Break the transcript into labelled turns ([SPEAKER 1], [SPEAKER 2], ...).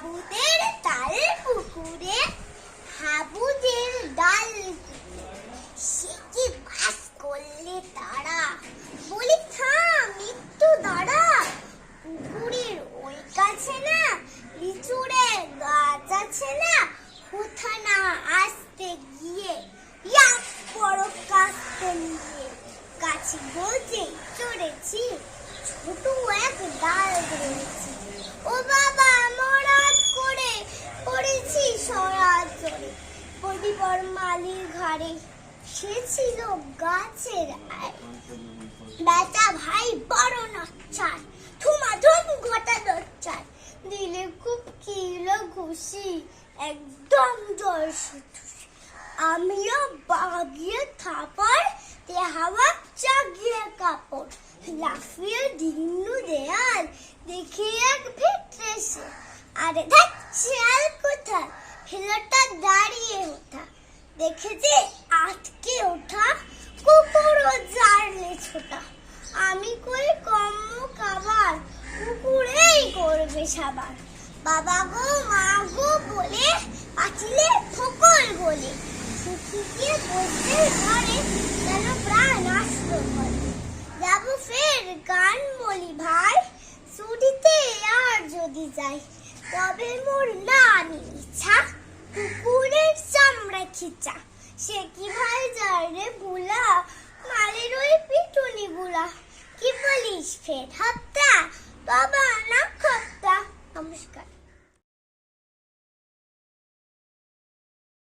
[SPEAKER 1] হাবুদের তাল পুকুরে হাবুদের ডাল সে কি বাস করলে তারা বলি থাম একটু দাঁড়া পুকুরের ওই কাছে না লিচুরে গাছ আছে না কোথা না আসতে গিয়ে বড় কাস্তে নিয়ে গাছে গোজে চড়েছি ছোট এক ডাল ধরেছি ও বাবা মরাদ করে পড়েছি সরাজ জোরে পরিবার মালির ঘরে সে ছিল গাছের আয় বেটা ভাই বড় নাচার ধুমাধুম ঘটা দচ্চার দিলে খুব কিলো খুশি একদম জল আমিও বাগিয়ে থাপার তে হাওয়া চাগিয়ে কাপড় লাফিয়ে ডিন্নু দেয়াল দেখে এক ভেটরেছে আরে দেখ শিয়াল কোথা হেলোটা দাঁড়িয়ে ওঠা দেখেছে আটকে ওঠা কুকুরও জারলে ছোটা আমি কই কম্ম খাবার কুকুরেই করবে সাবার বাবা গো মা গো বলে পাঁচিলে ফকল বলে শুকিয়ে বসতে ঘরে যেন প্রাণ আসত ঘরে যাবো ফের গান বলি ভাই ছুটিতে আর যদি যাই তবে মোর নানি ইচ্ছা কুকুরের চামড়া খিচা সে কি ভাই যায় রে ভুলা মালের ওই পিটুনি বুলা কি বলিস ফের হত্যা বাবা না খত্তা নমস্কার।